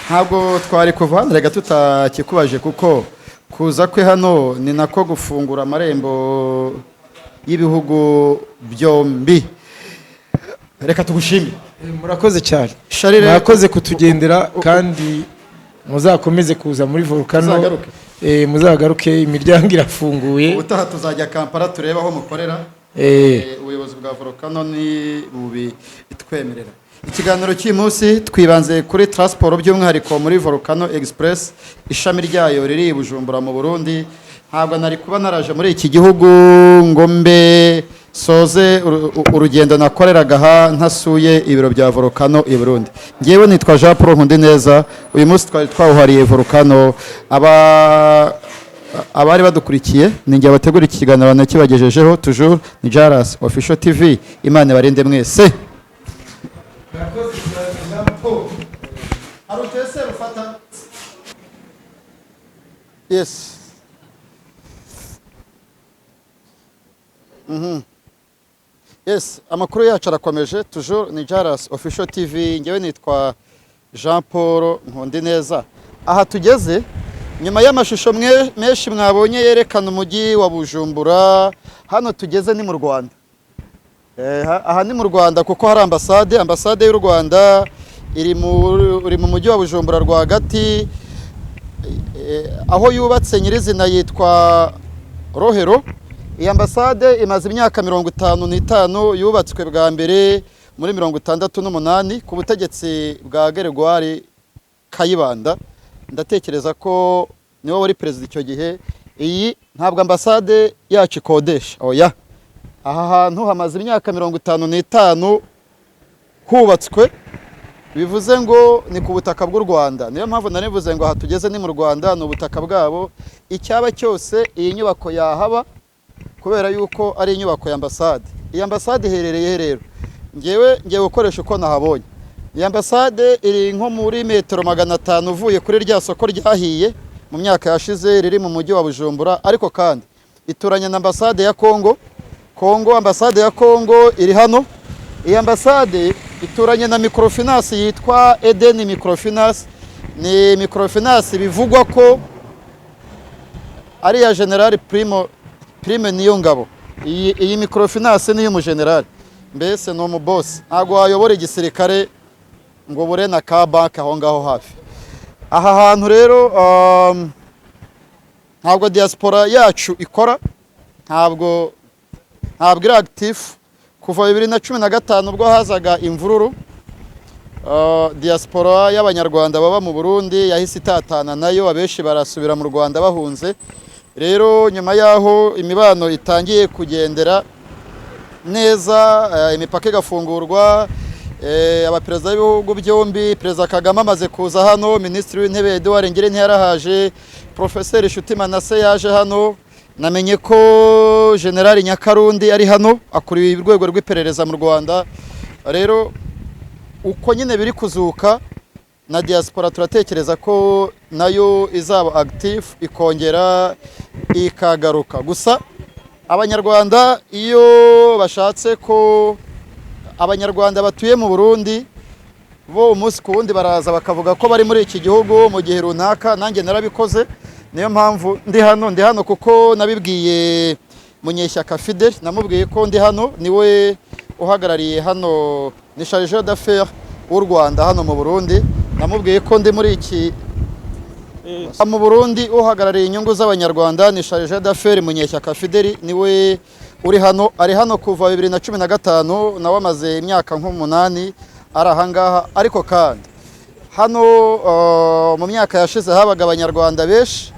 Ntabwo twari kuva hano rega tutakikubaje, kuko kuza kwe hano ni nako gufungura amarembo y'ibihugu byombi. Reka tugushimire. Murakoze cyane. Sharire, murakoze kutugendera kandi muzakomeze kuza muri Volcano. Muzagaruke, imiryango irafunguye. Ubutaha tuzajya Kampala tureba aho mukorera. Ubuyobozi bwa Volcano ni bubi itwemerera. Ikiganiro cy'umunsi twibanze kuri transport, by'umwihariko muri Volcano Express, ishami ryayo riri i Bujumbura mu Burundi. Ntabwo nari kuba naraje muri iki gihugu ngo mbe soze urugendo nakoreraga aha ntasuye ibiro bya Volcano i Burundi. Ngewe nitwa Jean Paul Nkundineza. Uyu munsi twari twawuhariye Volcano. Abari badukurikiye ninjye abategura iki kiganiro nakibagejejeho. Toujours ni Jaras Official TV. Imana barinde mwese. Yes. Yes, amakuru yacu arakomeje. Toujours ni Jaras Official TV. Ngewe nitwa Jean Paul Nkundineza. Aha tugeze nyuma y'amashusho menshi mwabonye yerekana umujyi wa Bujumbura, hano tugeze ni mu Rwanda. Aha ni mu Rwanda kuko hari ambasade y'u Rwanda iri mu mujyi wa Bujumbura rwagati. Aho yubatse nyirizina yitwa Rohero. Iyi ambasade imaze imyaka 55 yubatswe bwa mbere muri 68 ku butegetsi bwa Gregoire Kayibanda. Ndatekereza ko niwe wari perezida icyo gihe. Iyi ntabwo ambasade yacu ikodesha, oya. Aha hantu hamaze imyaka 55 hubatswe, bivuze ngo ni ku butaka bw'u Rwanda. Niyo mpamvu narivuze ngo aha tugeze ni mu Rwanda, ni ubutaka bwabo. Icyaba cyose iyi nyubako yahaba kubera yuko ari inyubako ya ambasade. Iyi ambasade iherereye rero, ngewe gukoresha uko nahabonye. Iyi ambasade iri nko muri metero 500 uvuye kuri rya soko ryahiye mu myaka yashize riri mu mujyi wa Bujumbura. Ariko kandi ituranye na ambasade ya Kongo. Ambasade ya Kongo iri hano. Iyi ambasade ituranye na microfinance yitwa Eden Microfinance. Ni microfinance bivugwa ko ari ya General Prime Niyongabo. Iyi microfinance ni y'umugeneral, mbese no mu boss. Ntago wayobora igisirikare ngo bure na ka bank aho ngaho hafi. Aha hantu rero ntabwo diaspora yacu ikora, ntabwo iri active kuva 2015 ubwo hazaga imvururu. Diaspora y'abanyarwanda baba mu Burundi yahise itatana nayo, abenshi barasubira mu Rwanda bahunze. Rero nyuma yaho imibano itangiye kugendera neza, imipaka igafungurwa, abaperezida b'ibihugu byombi, Perezida Kagame amaze kuza hano, Minisitiri w'Intebe Edouard Ngirente yarahaje, Professeur Nshuti Manase yaje hano, namenye ko General Nyakarundi ari hano akuriye urwego rw'iperereza mu Rwanda. Rero uko nyine biri kuzuka na diaspora turatekereza ko nayo izaba active ikongera ikagaruka. Gusa abanyarwanda iyo bashatse ko abanyarwanda batuye mu Burundi bo umunsi ku wundi baraza bakavuga ko bari muri iki gihugu mu gihe runaka, nanjye narabikoze. Niyo mpamvu ndi hano kuko nabibwiye Munyeshyaka Fidel, namubwiye ko ndi hano, niwe uhagarariye hano ni chargeur d'affaires w'u Rwanda hano mu Burundi. namubwiye ko ndi muri iki mu Burundi uhagarariye inyungu z'abanyarwanda ni Charge d'Affaires Munyeshyaka Fideli, niwe uri hano, ari hano kuva 2015, nawe amaze imyaka nk'umunani ari ahangaha. Ariko kandi hano mu myaka yashize habaga abanyarwanda benshi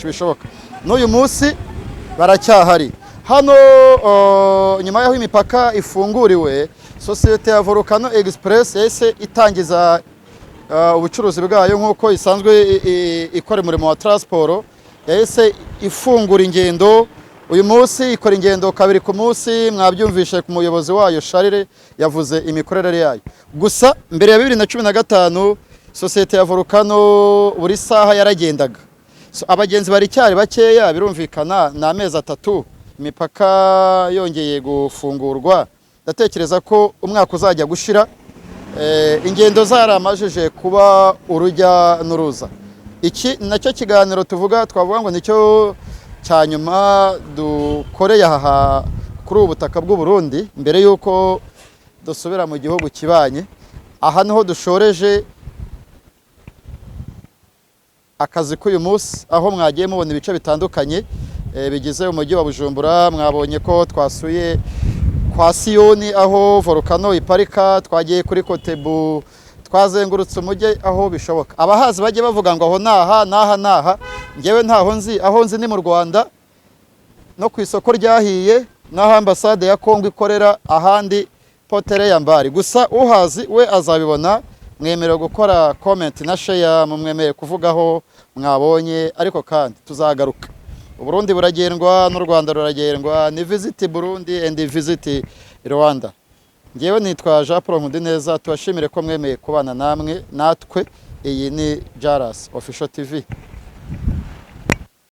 bishoboka, n'uyu munsi baracyahari hano. Nyuma y'aho imipaka ifunguriwe, sosiyete ya Volcano Express yahise itangiza ubucuruzi bwayo nk'uko isanzwe ikora umurimo wa transport. Yahise ifungura ingendo, uyu munsi ikora ingendo 2 ku munsi. Mwabyumvishe ku muyobozi wayo Charles yavuze imikorere yayo. Gusa mbere ya 2015 sosiyete ya Volcano buri saha yaragendaga, abagenzi bari cyari bakeya, birumvikana na amezi 3 imipaka yongeye gufungurwa. Ndatekereza ko umwaka uzajya gushira ingendo zaramajije kuba urujya n'uruza. Iki nacyo kiganiro twavuga ngo nicyo cya nyuma dukoreye aha kuri ubu butaka bw'u Burundi mbere yuko dusubira mu gihugu kibanye. Aha niho dushoreje akazi k'uyu munsi, aho mwagiye mubona ibice bitandukanye bigize umujyi wa Bujumbura. Mwabonye ko twasuye kwa Siyoni aho Volcano iparika, twagiye kuri Kotebu, twazengurutse umujyi aho bishoboka. Abahazi bajye bavuga ngo aho naha, ngewe ntaho nzi. Aho nzi ni mu Rwanda no ku isoko ryahiye, n'aho ambasade ya Kongo ikorera, ahandi potere ya Mbari. Gusa uhazi we azabibona. Mwemerewe gukora comment na share, mumwemereye kuvugaho mwabonye. Ariko kandi tuzagaruka, Burundi buragendwa n'u Rwanda ruragendwa. Ni visit Burundi and visit Rwanda. Ngewe nitwa Jean Paul Nkundineza, tubashimire ko mwemeye kubana natwe. Iyi ni Jaras Official TV.